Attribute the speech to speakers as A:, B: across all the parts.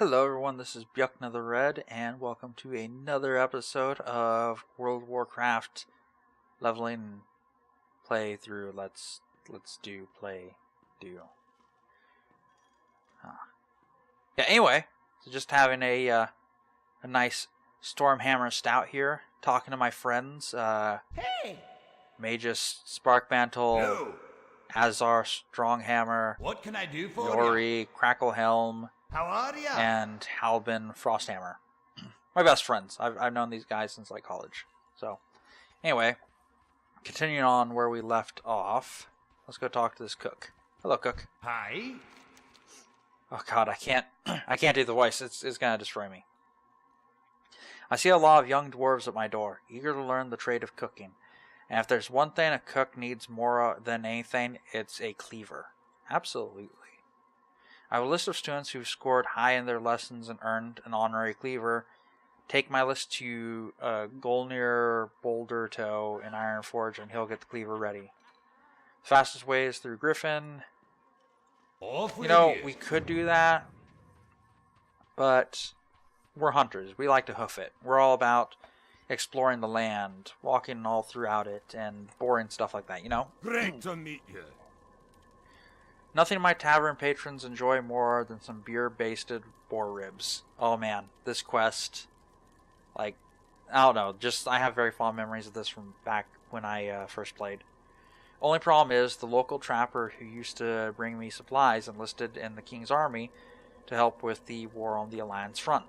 A: Hello everyone, this is Bjukna the Red, and welcome to another episode of World of Warcraft leveling playthrough. Let's do. Yeah, anyway, so just having a nice Stormhammer Stout here, talking to my friends.
B: Hey!
A: Magus Sparkmantle,
B: Hello.
A: Azar Stronghammer,
B: What can I do for you?
A: Yori, Cracklehelm,
B: How are ya?
A: and Halbin Frosthammer. My best friends. I've known these guys since like college. So, anyway, continuing on where we left off, let's go talk to this cook. Hello, cook.
B: Hi.
A: Oh God, I can't do the voice. It's gonna destroy me. I see a lot of young dwarves at my door, eager to learn the trade of cooking. And if there's one thing a cook needs more than anything, it's a cleaver. Absolutely. I have a list of students who've scored high in their lessons and earned an honorary cleaver. Take my list to Golnir Bouldertoe in Ironforge, and he'll get the cleaver ready. The fastest way is through Griffin. You know, we could do that, but we're hunters. We like to hoof it. We're all about exploring the land, walking all throughout it, and boring stuff like that, you know?
B: Great to meet you.
A: Nothing my tavern patrons enjoy more than some beer-basted boar ribs. Oh man, this quest, like, I don't know, I have very fond memories of this from back when I first played. Only problem is, the local trapper who used to bring me supplies enlisted in the King's army to help with the war on the Alliance front.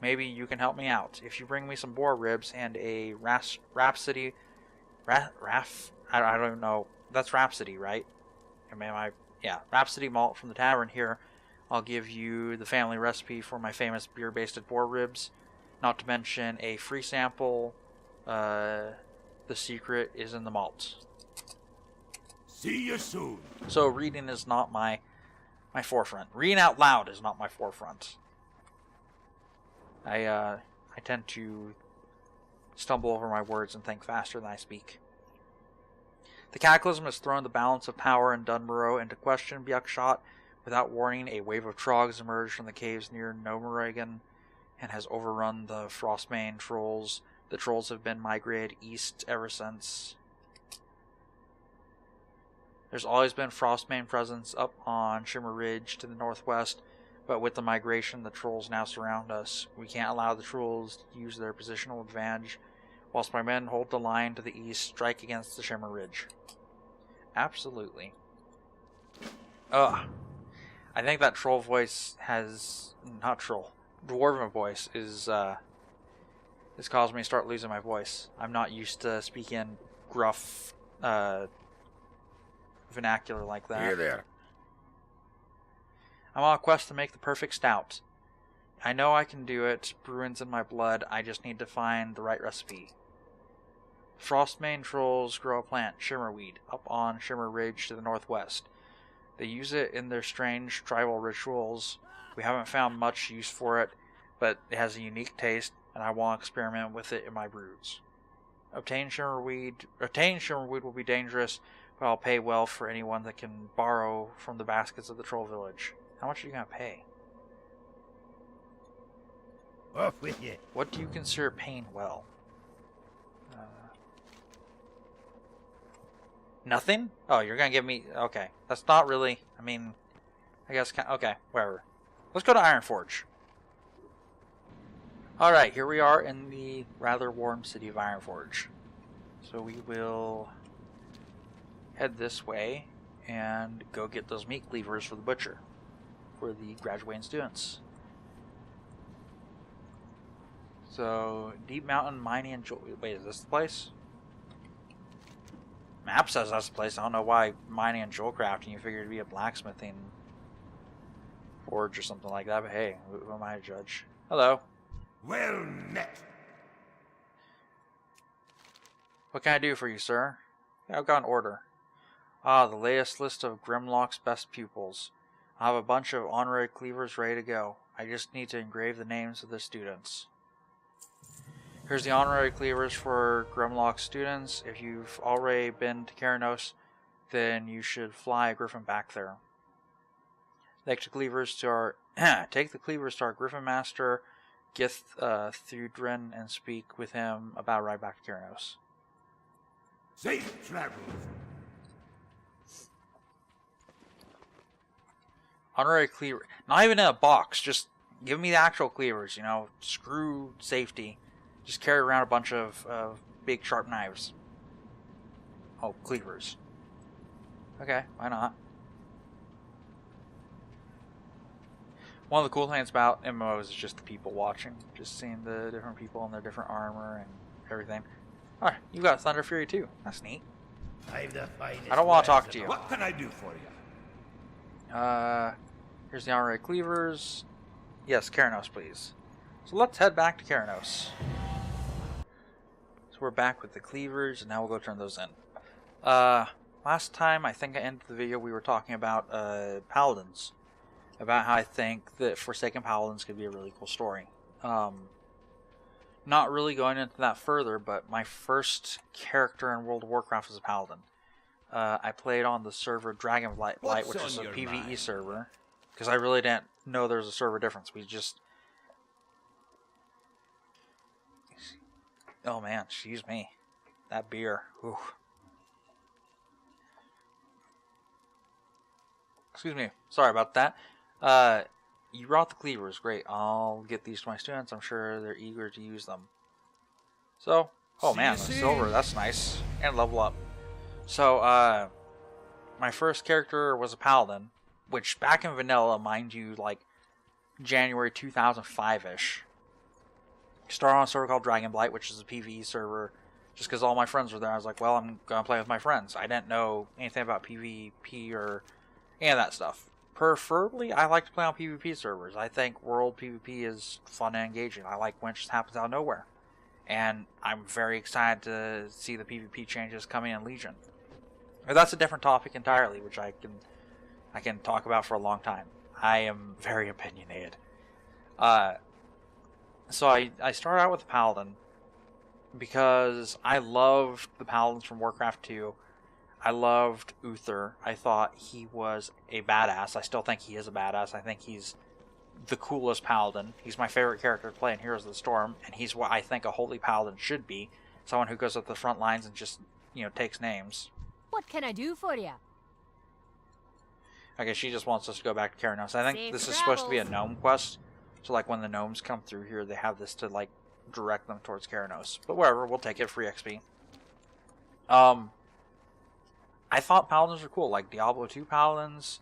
A: Maybe you can help me out. If you bring me some boar ribs and a Rhapsody... I don't know. That's Rhapsody, right? Rhapsody malt from the tavern here. I'll give you the family recipe for my famous beer-basted boar ribs. Not to mention a free sample. The secret is in the malt.
B: See you soon.
A: So reading is not my forefront. Reading out loud is not my forefront. I tend to stumble over my words and think faster than I speak. The cataclysm has thrown the balance of power in Dun Morogh into question. Bjukshot, without warning, a wave of trogs emerged from the caves near Morogh and has overrun the Frostmane trolls. The trolls have been migrated east ever since. There's always been Frostmane presence up on Shimmer Ridge to the northwest, but with the migration, the trolls now surround us. We can't allow the trolls to use their positional advantage, whilst my men hold the line to the east, strike against the Shimmer Ridge. Absolutely. Ugh. I think that troll voice has... Not troll. Dwarven voice is causing me to start losing my voice. I'm not used to speaking gruff vernacular like that.
B: Here there.
A: I'm on a quest to make the perfect stout. I know I can do it. Bruin's in my blood. I just need to find the right recipe. Frostmane trolls grow a plant, Shimmerweed, up on Shimmer Ridge to the northwest. They use it in their strange tribal rituals. We haven't found much use for it, but it has a unique taste, and I want to experiment with it in my brews. Obtain Shimmerweed will be dangerous, but I'll pay well for anyone that can borrow from the baskets of the troll village. How much are you going to pay?
B: Off with you.
A: What do you consider paying well? Nothing? Oh, you're going to give me... Okay. That's not really... I mean... I guess... Okay, whatever. Let's go to Ironforge. Alright, here we are in the rather warm city of Ironforge. So we will head this way and go get those meat cleavers for the butcher. For the graduating students. So, Deep Mountain Mining and Jewelry. Wait, is this the place? Map says that's the place. I don't know why mining and jewel crafting. You figure it'd be a blacksmithing forge or something like that. But hey, who am I to judge? Hello.
B: Well met.
A: What can I do for you, sir? Yeah, I've got an order. Ah, the latest list of Grimlock's best pupils. I have a bunch of honorary cleavers ready to go. I just need to engrave the names of the students. Here's the honorary cleavers for Grimlock students. If you've already been to Keranos, then you should fly a griffin back there. Take the cleavers to our Griffin Master, Gith Thudrin, and speak with him about right back to Keranos.
B: Safe travels.
A: Honorary cleaver. Not even in a box. Just give me the actual cleavers, you know. Screw safety. Just carry around a bunch of big sharp knives. Oh, cleavers. Okay, why not? One of the cool things about MMOs is just the people watching. Just seeing the different people in their different armor and everything. Alright, you got Thunder Fury too. That's neat. I don't want to talk to you.
B: What can I do for you?
A: Here's the honorary cleavers. Yes, Keranos, please. So let's head back to Keranos. So we're back with the cleavers, and now we'll go turn those in. Last time, I think I ended the video, we were talking about Paladins. About how I think that Forsaken Paladins could be a really cool story. Not really going into that further, but my first character in World of Warcraft was a Paladin. I played on the server Dragonblight, which is a PvE server, because I really didn't know there was a server difference. We just... Oh man, excuse me. That beer. Ooh. Excuse me. Sorry about that. You brought the cleavers. Great. I'll get these to my students. I'm sure they're eager to use them. So, oh man, the silver. That's nice. And level up. So, my first character was a Paladin, which back in vanilla, mind you, like January 2005-ish. Started on a server called Dragonblight, which is a PvE server. Just because all my friends were there, I was like, well, I'm going to play with my friends. I didn't know anything about PvP or any of that stuff. Preferably, I like to play on PvP servers. I think World PvP is fun and engaging. I like when it just happens out of nowhere. And I'm very excited to see the PvP changes coming in Legion. But that's a different topic entirely, which I can talk about for a long time. I am very opinionated. So I started out with a Paladin because I loved the Paladins from Warcraft 2. I loved Uther. I thought he was a badass. I still think he is a badass. I think he's the coolest Paladin. He's my favorite character to play in Heroes of the Storm, and he's what I think a holy Paladin should be. Someone who goes up the front lines and just, you know, takes names.
C: What can I do for you?
A: Okay, she just wants us to go back to Keranos. I think this is supposed to be a gnome quest. So, like, when the gnomes come through here, they have this to, like, direct them towards Keranos. But whatever, we'll take it. Free XP. I thought Paladins were cool, like Diablo 2 Paladins.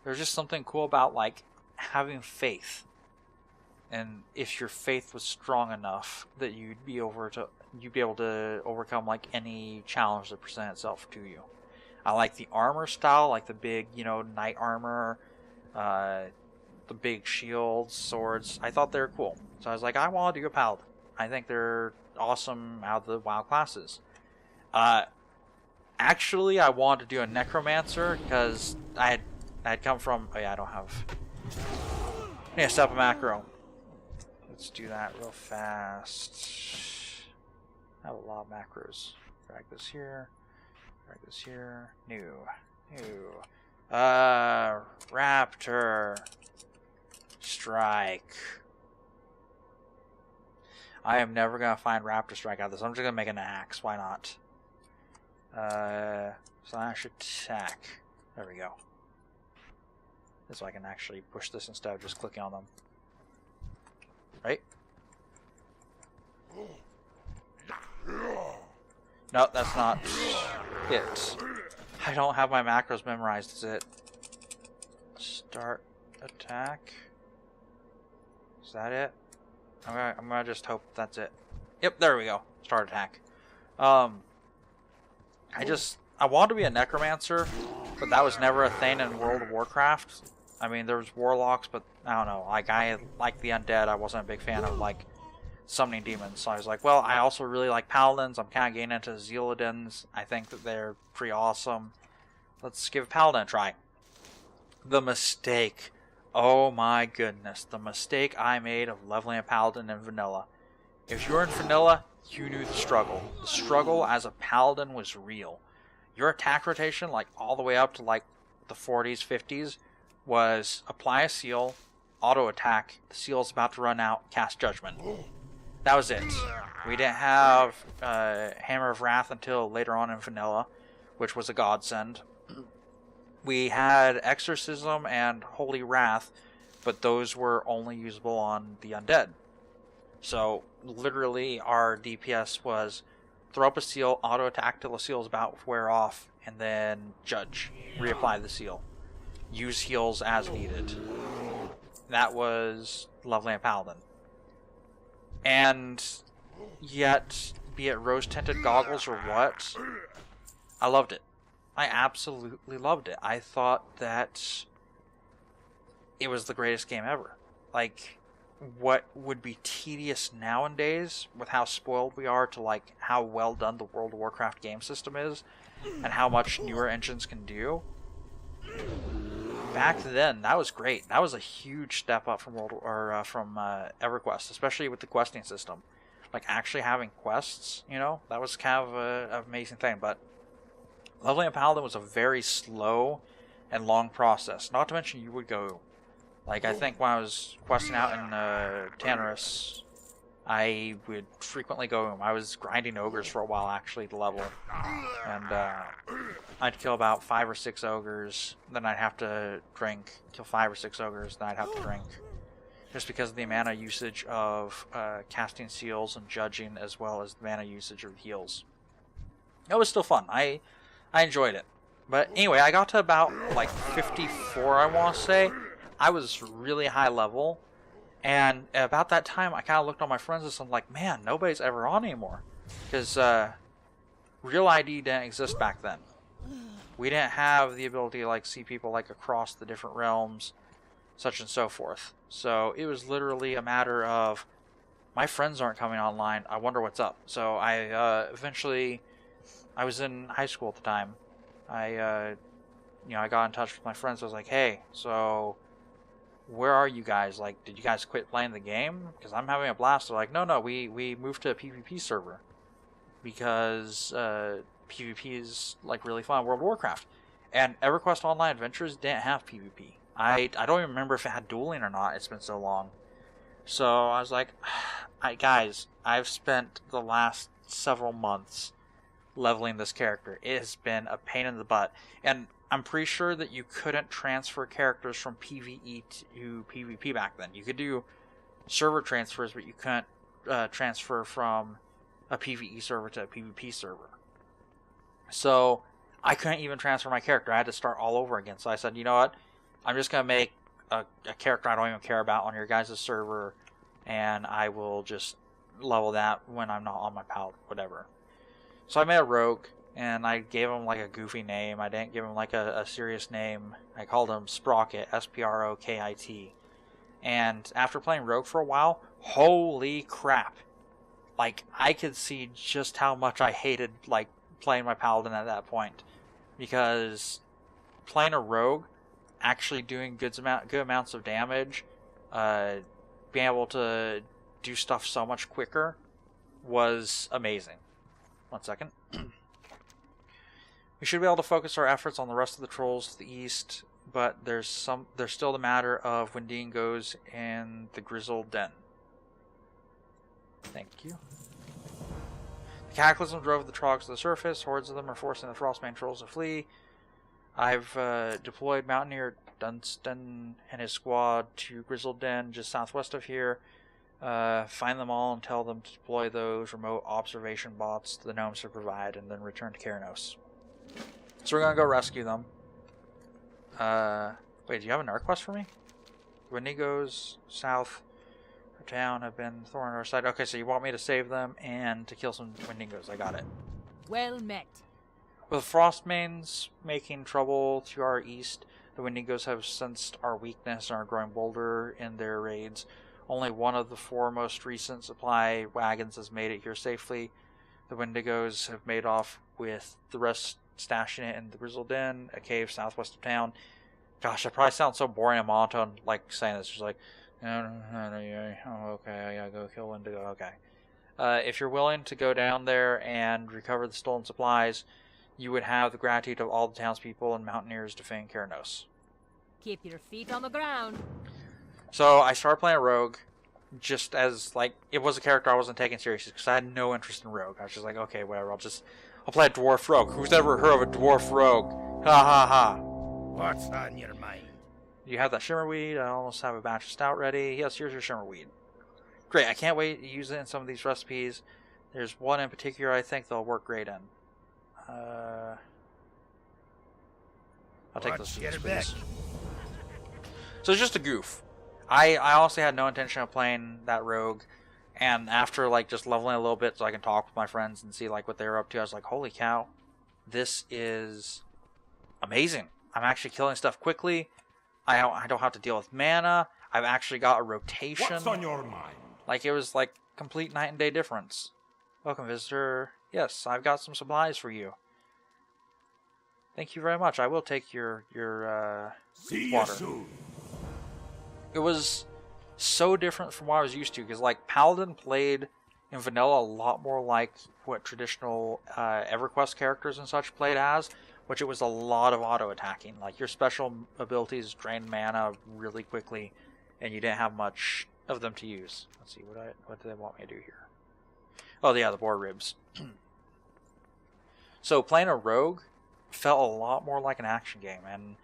A: There's just something cool about, like, having faith. And if your faith was strong enough that you'd be able to overcome, like, any challenge that presents itself to you. I like the armor style, like the big, you know, knight armor, the big shields, swords. I thought they were cool. So I was like, I want to do a Paladin. I think they're awesome out of the WoW classes. Actually, I wanted to do a Necromancer because I had come from... Oh yeah, I don't have... I need to step a macro. Let's do that real fast. I have a lot of macros. Drag this here. Drag this here. New. Raptor. Strike. I am never going to find Raptor Strike out of this. I'm just going to make an axe. Why not? Slash attack. There we go. So I can actually push this instead of just clicking on them. Right? No, that's not it. I don't have my macros memorized, is it? Start attack. Is that it? I'm gonna just hope that's it. Yep, there we go. Start attack. I wanted to be a Necromancer, but that was never a thing in World of Warcraft. I mean, there was Warlocks, but I don't know. Like, I like the undead. I wasn't a big fan of, like, summoning demons. So I was like, well, I also really like Paladins. I'm kind of getting into Zealodins. I think that they're pretty awesome. Let's give Paladin a try. The mistake. Oh my goodness. The mistake I made of leveling a Paladin in vanilla. If you're in vanilla, you knew the struggle. The struggle as a Paladin was real. Your attack rotation, like all the way up to like the 40s, 50s, was apply a seal, auto attack, the seal's about to run out, cast Judgment. That was it. We didn't have Hammer of Wrath until later on in Vanilla, which was a godsend. We had Exorcism and Holy Wrath, but those were only usable on the undead. So, literally, our DPS was throw up a seal, auto attack till the seal is about to wear off, and then judge. Reapply the seal. Use heals as needed. That was leveling a Paladin. And yet, be it rose-tinted goggles or what, I loved it. I absolutely loved it. I thought that it was the greatest game ever. Like, what would be tedious nowadays with how spoiled we are to like how well done the World of Warcraft game system is and how much newer engines can do. Back then, that was great. That was a huge step up from EverQuest, especially with the questing system. Like actually having quests, you know, that was kind of an amazing thing. But leveling a Paladin was a very slow and long process. Not to mention you would go, like I think when I was questing out in Tannerus, I would frequently go. I was grinding ogres for a while actually to level, and I'd kill about 5 or 6 ogres. Then I'd have to drink, kill 5 or 6 ogres. Then I'd have to drink, just because of the mana usage of casting seals and judging, as well as the mana usage of heals. It was still fun. I enjoyed it. But anyway, I got to about like 54, I want to say. I was really high level. And about that time, I kind of looked on my friends list and I'm like, man, nobody's ever on anymore. Because Real ID didn't exist back then. We didn't have the ability to like see people like across the different realms, such and so forth. So it was literally a matter of, my friends aren't coming online, I wonder what's up. So I eventually, I was in high school at the time. I got in touch with my friends. I was like, hey, so where are you guys? Like, did you guys quit playing the game? Because I'm having a blast. They're like, no, we moved to a PvP server because PvP is like really fun. World of Warcraft and EverQuest Online Adventures didn't have PvP. I don't even remember if it had dueling or not. It's been so long. So I was like, guys, I've spent the last several months leveling this character. It has been a pain in the butt, and I'm pretty sure that you couldn't transfer characters from PvE to PvP back then. You could do server transfers, but you couldn't transfer from a PvE server to a PvP server. So I couldn't even transfer my character. I had to start all over again. So I said, you know what? I'm just going to make a character I don't even care about on your guys' server, and I will just level that when I'm not on my Paladin, whatever. So I made a rogue, and I gave him like a goofy name. I didn't give him like a serious name. I called him Sprocket, Sprokit. And after playing rogue for a while, holy crap. Like, I could see just how much I hated like playing my Paladin at that point. Because playing a rogue, actually doing good amounts of damage, being able to do stuff so much quicker was amazing. 1 second. We should be able to focus our efforts on the rest of the trolls to the east, but there's still the matter of Wendigos and the Grizzled Den. Thank you. The Cataclysm drove the Trogs to the surface. Hordes of them are forcing the Frostbane trolls to flee. I've deployed Mountaineer Dunstan and his squad to Grizzled Den, just southwest of here. Find them all and tell them to deploy those remote observation bots the gnomes to provide, and then return to Keranos. So we're gonna go rescue them. Wait, do you have an arc quest for me? Wendigos south of town have been thorn on our side. Okay, so you want me to save them and to kill some Wendigos. I got it.
C: Well met.
A: With Frostmanes making trouble to our east, the Wendigos have sensed our weakness and are growing bolder in their raids. Only one of the 4 most recent supply wagons has made it here safely. The Wendigos have made off with the rest, stashing it in the Grizzled Den, a cave southwest of town. Gosh, I probably sound so boring and monotone, like saying this. Just like, oh, okay, I gotta go kill Wendigo. Okay. If you're willing to go down there and recover the stolen supplies, you would have the gratitude of all the townspeople and mountaineers defending Keranos.
C: Keep your feet on the ground.
A: So I started playing Rogue just as, like, it was a character I wasn't taking seriously because I had no interest in Rogue. I was just like, okay, whatever, I'll play a Dwarf Rogue. Who's ever heard of a Dwarf Rogue? Ha ha ha.
B: What's on your mind?
A: You have that Shimmerweed. I almost have a batch of stout ready. Yes, here's your Shimmerweed. Great, I can't wait to use it in some of these recipes. There's one in particular I think they'll work great in. I'll take those two, please. So it's just a goof. I honestly had no intention of playing that rogue, and after like just leveling a little bit so I can talk with my friends and see like what they were up to, I was like, holy cow, this is amazing. I'm actually killing stuff quickly. I don't have to deal with mana. I've actually got a rotation.
B: What's on your mind?
A: Like, it was like complete night and day difference. Welcome, visitor. Yes, I've got some supplies for you. Thank you very much. I will take your
B: See
A: water.
B: you soon.
A: It was so different from what I was used to, because like Paladin played in vanilla a lot more like what traditional EverQuest characters and such played as, which it was a lot of auto attacking. Like your special abilities drained mana really quickly, and you didn't have much of them to use. Let's see, what do they want me to do here? Oh yeah, the boar ribs. So playing a rogue felt a lot more like an action game, and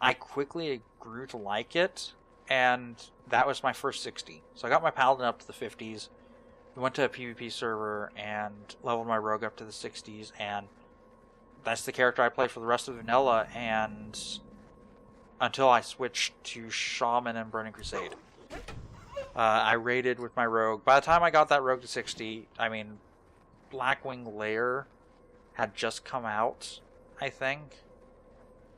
A: I quickly grew to like it. And that was my first 60. So I got my Paladin up to the 50s. We went to a PvP server and leveled my Rogue up to the 60s. And that's the character I played for the rest of vanilla. And until I switched to Shaman and Burning Crusade. I raided with my Rogue. By the time I got that Rogue to 60, I mean, Blackwing Lair had just come out, I think.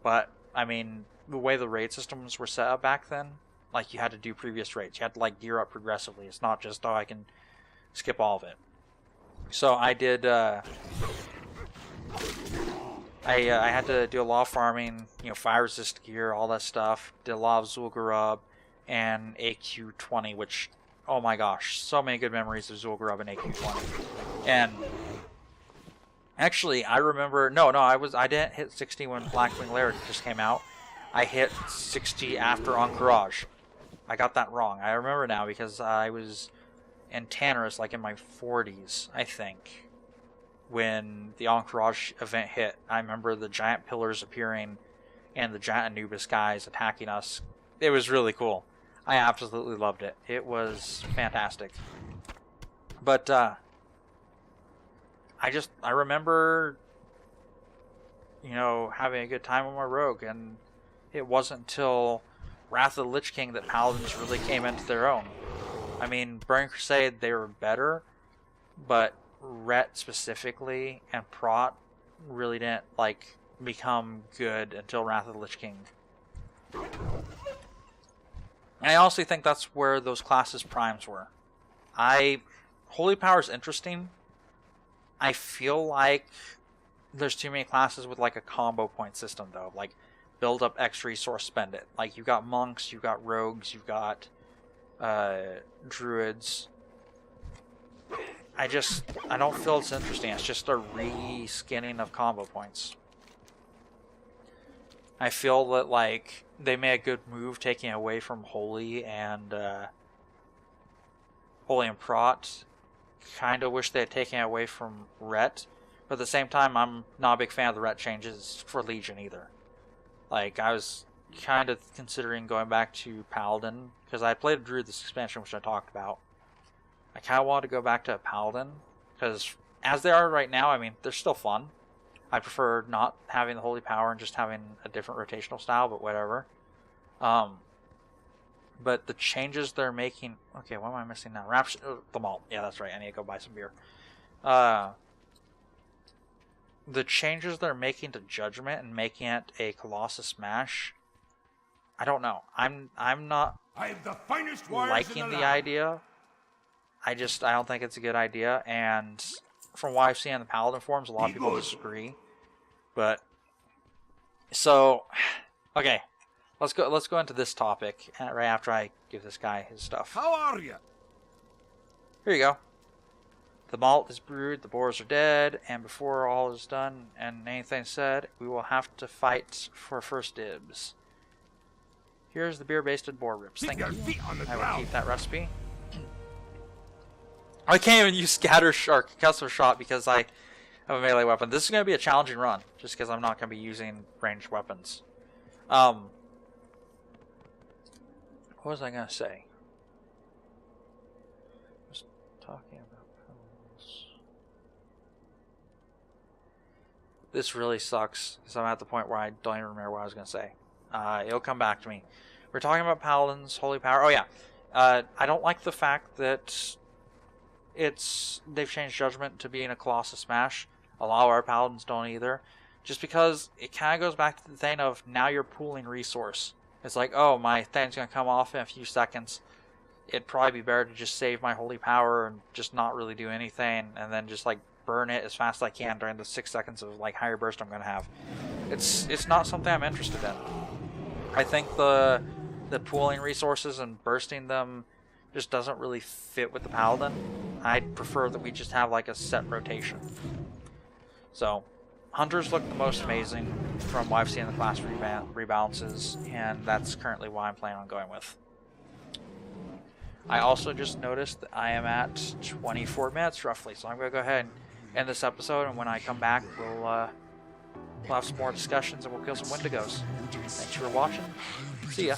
A: But, I mean, the way the raid systems were set up back then, like, you had to do previous raids. You had to, like, gear up progressively. It's not just, oh, I can skip all of it. So I did, I had to do a lot of farming, you know, fire resist gear, all that stuff. Did a lot of Zul'Gurub and AQ20, which, oh my gosh, so many good memories of Zul'Gurub and AQ20. And actually, I remember, I didn't hit 60 when Blackwing Lair just came out. I hit 60 after Encourage. I got that wrong. I remember now because I was in Tannerus, like in my 40s, I think, when the Encourage event hit. I remember the giant pillars appearing and the giant Anubis guys attacking us. It was really cool. I absolutely loved it. It was fantastic. But I remember, you know, having a good time with my Rogue, and it wasn't until Wrath of the Lich King that Paladins really came into their own. I mean, Burning Crusade, they were better, but Ret specifically and Prot really didn't, like, become good until Wrath of the Lich King. And I honestly think that's where those classes' primes were. Holy Power is interesting. I feel like there's too many classes with, like, a combo point system, though. Like, build up X resource, spend it. Like, you've got monks, you've got rogues, you've got druids. I don't feel it's interesting. It's just a re-skinning of combo points. I feel that, like, they made a good move taking away from Holy and Prot. Kind of wish they had taken it away from Ret. But at the same time, I'm not a big fan of the Ret changes for Legion either. Like, I was kind of considering going back to Paladin, because I played Druid this expansion, which I talked about. I kind of wanted to go back to a Paladin, because as they are right now, I mean, they're still fun. I prefer not having the Holy Power and just having a different rotational style, but whatever. But the changes they're making... Okay, what am I missing now? The malt. Yeah, that's right. I need to go buy some beer. The changes they're making to Judgment and making it a Colossus Smash... I don't know. I'm not
B: the finest
A: liking the idea. I don't think it's a good idea, and from what I've seen in the Paladin forums, a lot of people disagree. But so, okay, let's go into this topic right after I give this guy his stuff.
B: How are you?
A: Here you go. The malt is brewed, the boars are dead, and before all is done and anything said, we will have to fight for first dibs. Here's the beer-basted boar ribs.
B: Keep
A: Thank
B: your
A: you.
B: feet on the
A: I will
B: ground.
A: keep that recipe. I can't even use scatter or concussive shot because I have a melee weapon. This is going to be a challenging run, just because I'm not going to be using ranged weapons. What was I going to say? I was talking about Paladins. This really sucks, because I'm at the point where I don't even remember what I was going to say. It'll come back to me. We're talking about Paladins, Holy Power. Oh yeah, I don't like the fact that they've changed Judgment to being a Colossus Smash. A lot of our Paladins don't either. Just because it kind of goes back to the thing of now you're pooling resource. It's like, oh, my thing's going to come off in a few seconds. It'd probably be better to just save my Holy Power and just not really do anything, and then just like burn it as fast as I can during the 6 seconds of like higher burst I'm going to have. It's not something I'm interested in. I think the pooling resources and bursting them just doesn't really fit with the Paladin. I'd prefer that we just have like a set rotation. So, Hunters look the most amazing from what I've seen in the class rebalances, and that's currently what I'm planning on going with. I also just noticed that I am at 24 minutes roughly, so I'm going to go ahead and end this episode, and when I come back, we'll have some more discussions and we'll kill some Wendigos. Thanks for watching. See ya.